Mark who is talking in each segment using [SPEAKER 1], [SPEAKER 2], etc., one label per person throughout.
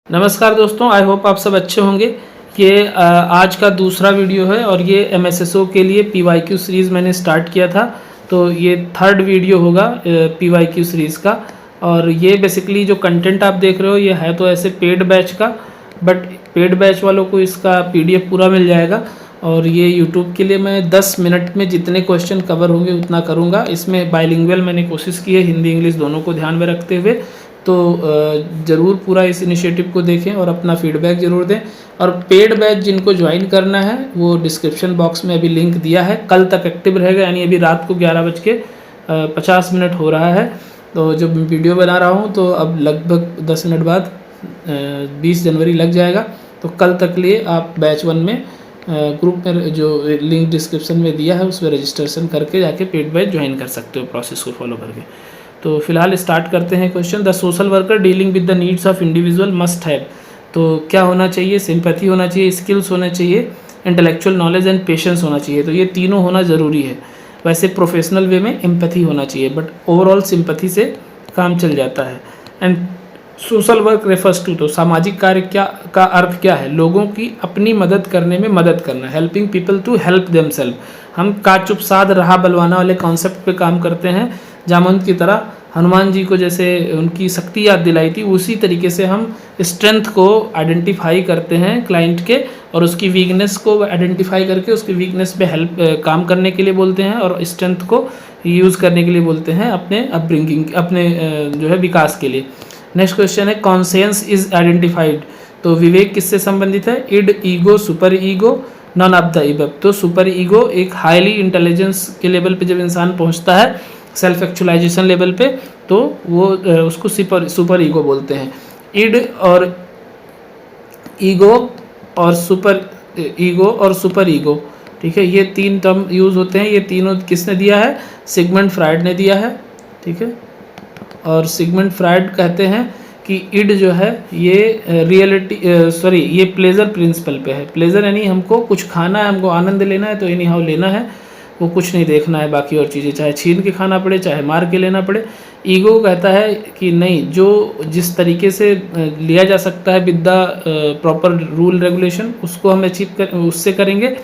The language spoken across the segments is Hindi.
[SPEAKER 1] नमस्कार दोस्तों, आई होप आप सब अच्छे होंगे। ये आज का दूसरा वीडियो है और ये MSSO के लिए PYQ सीरीज़ मैंने स्टार्ट किया था, तो ये थर्ड वीडियो होगा PYQ सीरीज़ का। और ये बेसिकली जो कंटेंट आप देख रहे हो ये है तो ऐसे पेड बैच का, बट पेड बैच वालों को इसका PDF पूरा मिल जाएगा। और ये YouTube के लिए मैं 10 मिनट में जितने क्वेश्चन कवर होंगे उतना करूँगा। इसमें बाइलिंगुअल मैंने कोशिश की है, हिंदी इंग्लिश दोनों को ध्यान में रखते हुए। तो ज़रूर पूरा इस इनिशिएटिव को देखें और अपना फीडबैक ज़रूर दें। और पेड बैच जिनको ज्वाइन करना है वो डिस्क्रिप्शन बॉक्स में अभी लिंक दिया है, कल तक एक्टिव रहेगा, यानी अभी रात को 11:50 हो रहा है। तो जब वीडियो बना रहा हूँ तो अब लगभग 10 मिनट बाद 20 जनवरी लग जाएगा। तो कल तक लिए आप बैच 1 में ग्रुप में जो लिंक डिस्क्रिप्शन में दिया है उसमें रजिस्ट्रेशन करके जाके पेड बैच ज्वाइन कर सकते हो, प्रोसेस को फॉलो करके। तो फिलहाल स्टार्ट करते हैं question. The social worker dealing with the needs of individual must have. तो क्या होना चाहिए? सिंपैथी होना चाहिए, स्किल्स होना चाहिए, इंटेलेक्चुअल नॉलेज एंड पेशेंस होना चाहिए। तो ये तीनों होना ज़रूरी है। वैसे प्रोफेशनल वे में एम्पैथी होना चाहिए, बट ओवरऑल सिंपैथी से काम चल जाता है। And social work refers to, तो सामाजिक कार्य क्या का अर्थ क्या है? लोगों की अपनी मदद करने में मदद करना, helping people to help themselves. हम का चुप साध रहा बलवाना वाले कॉन्सेप्ट पे काम करते हैं। जामवंत की तरह हनुमान जी को जैसे उनकी शक्ति याद दिलाई थी, उसी तरीके से हम स्ट्रेंथ को आइडेंटिफाई करते हैं क्लाइंट के, और उसकी वीकनेस को आइडेंटिफाई करके उसकी वीकनेस पे हेल्प काम करने के लिए बोलते हैं, और स्ट्रेंथ को यूज़ करने के लिए बोलते हैं अपने अपब्रिंगिंग, अपने जो है विकास के लिए। नेक्स्ट क्वेश्चन है कॉन्शियंस इज आइडेंटिफाइड। तो विवेक किससे संबंधित है? Id, ego, super ego, none of the above. तो सुपर ईगो एक हाईली इंटेलिजेंस के लेवल पे जब इंसान पहुंचता है, सेल्फ एक्चुअलाइजेशन लेवल पे, तो वो उसको सुपर ईगो बोलते हैं। इड और ईगो और सुपर ईगो, ठीक है, ये तीन टर्म यूज़ होते हैं। ये तीनों किसने दिया है? सिगमंड फ्राइड ने दिया है, ठीक है। और सिगमंड फ्राइड कहते हैं कि इड जो है ये ये प्लेजर प्रिंसिपल पे है। प्लेजर यानी हमको कुछ खाना है, हमको आनंद लेना है, तो एनी हाउ लेना है, वो कुछ नहीं देखना है बाकी और चीज़ें, चाहे छीन के खाना पड़े चाहे मार के लेना पड़े। ईगो कहता है कि नहीं, जो जिस तरीके से लिया जा सकता है with the proper rule regulation, उसको हम उससे करेंगे।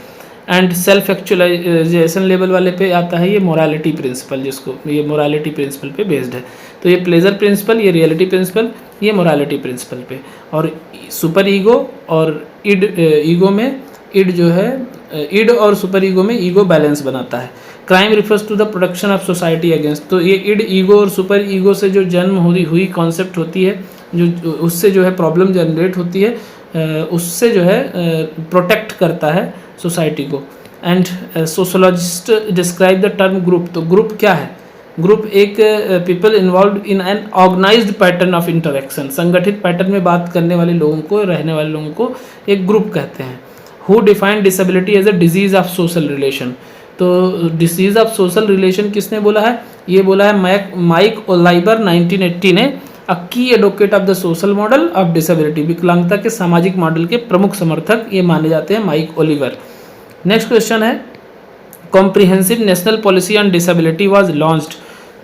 [SPEAKER 1] एंड सेल्फ एक्चुअलाइजेशन लेवल वाले पे आता है ये मोरालिटी प्रिंसिपल, जिसको ये मोरालिटी प्रिंसिपल पे बेस्ड है। तो ये प्लेजर प्रिंसिपल, ये रियलिटी प्रिंसिपल, ये मोरालिटी प्रिंसिपल पे। और सुपर ईगो और ईगो में इड जो है, इड और सुपर ईगो में ईगो बैलेंस बनाता है। Crime refers to the production of society against. तो ये इड, ईगो और सुपर ईगो से जो जन्म हुई कॉन्सेप्ट होती है, जो उससे जो है प्रॉब्लम जनरेट होती है, उससे जो है प्रोटेक्ट करता है सोसाइटी को। And sociologist describe the term group. तो ग्रुप क्या है? ग्रुप एक people involve in an organised pattern of interaction. संगठित पैटर्न में बात करने वाले लोगों को, रहने वाले लोगों को एक ग्रुप कहते हैं। Who defined disability as a disease of social relation. तो डिसीज ऑफ सोशल रिलेशन किसने बोला है? ये बोला है माइक ओलाइबर 1980 ने। अ की advocate of the social model of disability. विकलांगता के सामाजिक मॉडल के प्रमुख समर्थक ये माने जाते हैं माइक ओलिवर। नेक्स्ट क्वेश्चन है comprehensive national policy on disability was launched.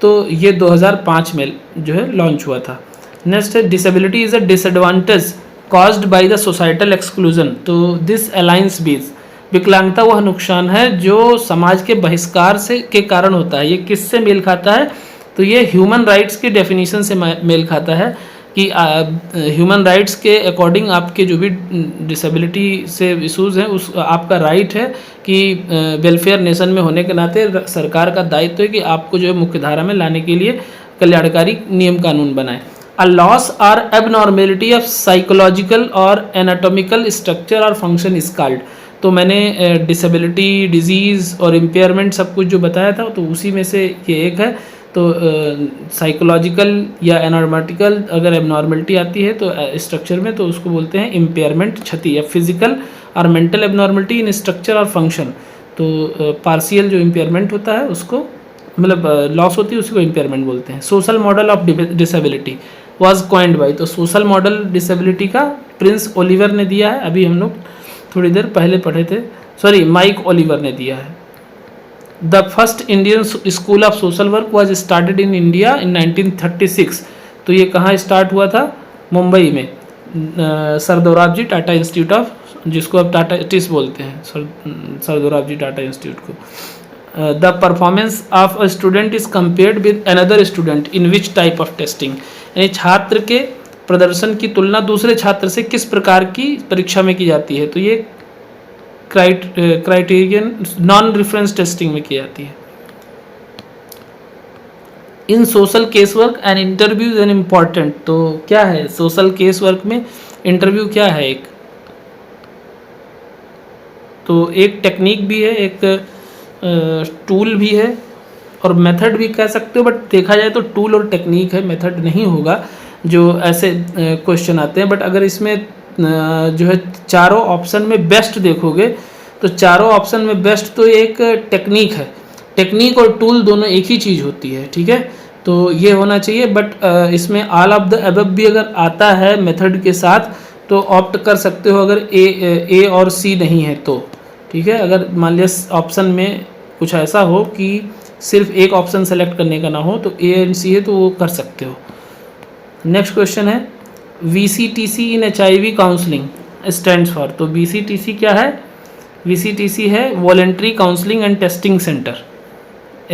[SPEAKER 1] तो ये 2005 में जो है लॉन्च हुआ था। नेक्स्ट है disability is a disadvantage caused by the societal exclusion. तो दिस अलाइंस बीज। विकलांगता वह नुकसान है जो समाज के बहिष्कार से के कारण होता है। ये किससे मेल खाता है? तो ये ह्यूमन राइट्स की डेफिनेशन से मेल खाता है कि ह्यूमन राइट्स के अकॉर्डिंग आपके जो भी डिसेबिलिटी से इशूज़ हैं, उस आपका राइट है कि वेलफेयर नेशन में होने के नाते सरकार का दायित्व है कि आपको जो है मुख्यधारा में लाने के लिए कल्याणकारी नियम कानून बनाए। अ लॉस और एबनॉर्मेलिटी ऑफ साइकोलॉजिकल और एनाटॉमिकल स्ट्रक्चर और फंक्शन इज कॉल्ड। तो मैंने डिसेबिलिटी, डिजीज़ और इम्पेयरमेंट सब कुछ जो बताया था, तो उसी में से ये एक है। तो साइकोलॉजिकल या एनॉर्मेटिकल अगर एबनॉर्मलिटी आती है तो स्ट्रक्चर में, तो उसको बोलते हैं इम्पेयरमेंट, क्षति। या फिजिकल और मेंटल एबनॉर्मलिटी इन स्ट्रक्चर और फंक्शन। तो पार्शियल जो इम्पेयरमेंट होता है उसको, मतलब लॉस होती है, उसी को इम्पेयरमेंट बोलते हैं। Social model of disability was coined by. तो सोशल मॉडल डिसेबिलिटी का प्रिंस ओलिवर ने दिया है, अभी हम लोग थोड़ी देर पहले पढ़े थे, माइक ओलिवर ने दिया है। The first Indian school of social work was started in India in 1936। तो ये कहाँ स्टार्ट हुआ था? मुंबई में। Sir Dorabji Tata institute of, जिसको अब टाटा टिस बोलते हैं, सर दोराबजी टाटा इंस्टीट्यूट को। The performance of a student is compared with another student in which type of testing, यानी छात्र के प्रदर्शन की तुलना दूसरे छात्र से किस प्रकार की परीक्षा में की जाती है, तो ये क्राइटेरियन नॉन रेफरेंस टेस्टिंग में की जाती है। In social case work and interview an important, तो क्या है सोशल केस वर्क में इंटरव्यू क्या है, एक तो एक टेक्निक भी है, एक टूल भी है और मेथड भी कह सकते हो, बट देखा जाए तो टूल और टेक्निक है, मेथड नहीं होगा जो ऐसे क्वेश्चन आते हैं। बट अगर इसमें जो है चारों ऑप्शन में बेस्ट देखोगे तो चारों ऑप्शन में बेस्ट तो एक टेक्निक है, टेक्निक और टूल दोनों एक ही चीज़ होती है, ठीक है, तो ये होना चाहिए। बट इसमें ऑल ऑफ द अबव भी अगर आता है मेथड के साथ तो ऑप्ट कर सकते हो, अगर ए और सी नहीं है तो, ठीक है। अगर मान लिया ऑप्शन में कुछ ऐसा हो कि सिर्फ एक ऑप्शन सेलेक्ट करने का ना हो तो ए एंड सी है तो वो कर सकते हो। नेक्स्ट क्वेश्चन है VCTC in HIV counselling stands for, तो VCTC क्या है, VCTC है voluntary counselling and testing centre,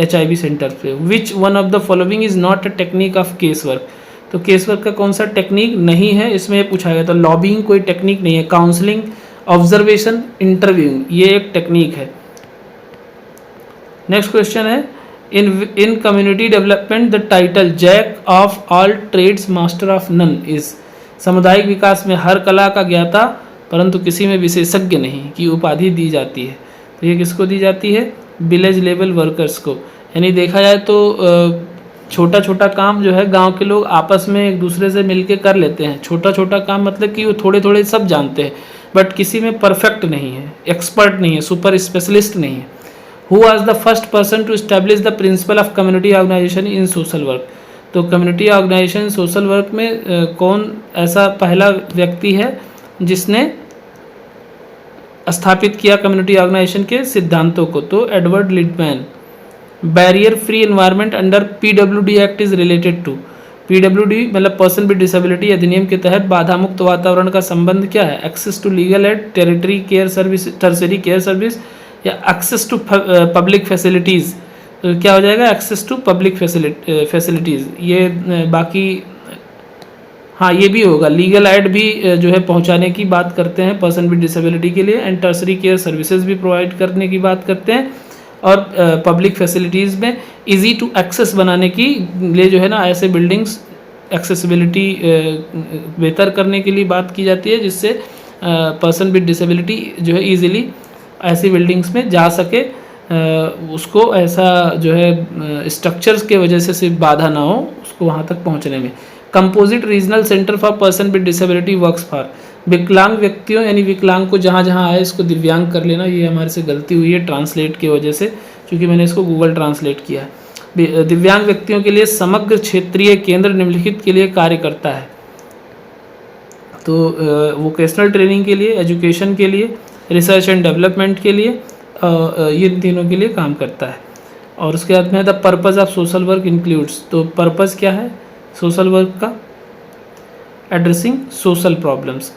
[SPEAKER 1] HIV centre पे। Which one of the following is not a technique of case work, तो केस वर्क का कौन सा टेक्निक नहीं है इसमें पूछा गया, तो लॉबिंग कोई टेक्निक नहीं है, काउंसलिंग, ऑब्जर्वेशन, इंटरव्यूइंग ये एक टेक्निक है। नेक्स्ट क्वेश्चन है in community development the title jack of all trades master of none is, सामुदायिक विकास में हर कला का ज्ञाता परंतु किसी में विशेषज्ञ नहीं की उपाधि दी जाती है, तो ये किसको दी जाती है, विलेज लेवल वर्कर्स को। यानी देखा जाए तो छोटा छोटा काम जो है गांव के लोग आपस में एक दूसरे से मिलके कर लेते हैं, छोटा छोटा काम मतलब कि वो थोड़े थोड़े सब जानते हैं बट किसी में परफेक्ट नहीं है, एक्सपर्ट नहीं है, सुपर स्पेशलिस्ट नहीं है। Who was the first person to establish the principle of community organisation in social work, तो कम्युनिटी ऑर्गेनाइजेशन सोशल वर्क में कौन ऐसा पहला व्यक्ति है जिसने स्थापित किया कम्युनिटी ऑर्गेनाइजेशन के सिद्धांतों को, तो Edward Lindeman. Barrier free environment under PWD act is related to, PWD मतलब पर्सन विद डिसेबिलिटी अधिनियम के तहत बाधा मुक्त वातावरण का संबंध क्या है, access to legal aid, territory care service, tertiary care service या एक्सेस टू पब्लिक फैसिलिटीज़, तो क्या हो जाएगा एक्सेस टू पब्लिक फैसिलिटीज़। ये बाकी हाँ ये भी होगा, लीगल एड भी जो है पहुंचाने की बात करते हैं पर्सन विद डिसेबिलिटी के लिए, एंड टर्सरी केयर सर्विसेज भी प्रोवाइड करने की बात करते हैं, और पब्लिक फैसिलिटीज़ में इजी टू एक्सेस बनाने की लिए जो है ना ऐसे बिल्डिंग्स एक्सेसिबिलिटी बेहतर करने के लिए बात की जाती है, जिससे पर्सन विद डिसेबिलिटी जो है ईजिली ऐसी बिल्डिंग्स में जा सके, उसको ऐसा जो है स्ट्रक्चर्स के वजह से सिर्फ बाधा ना हो उसको वहाँ तक पहुँचने में। Composite regional centre for person with disability works for, विकलांग व्यक्तियों यानी विकलांग को जहाँ जहाँ आए इसको दिव्यांग कर लेना, ये हमारे से गलती हुई है ट्रांसलेट की वजह से, क्योंकि मैंने इसको गूगल ट्रांसलेट किया है। दिव्यांग व्यक्तियों के लिए समग्र क्षेत्रीय केंद्र निम्नलिखित के लिए कार्य करता है, तो वोकेशनल ट्रेनिंग के लिए, एजुकेशन के लिए, रिसर्च एंड डेवलपमेंट के लिए, ये तीनों के लिए काम करता है। और उसके बाद में the purpose of social work includes, तो पर्पज़ क्या है सोशल वर्क का, एड्रेसिंग सोशल प्रॉब्लम्स,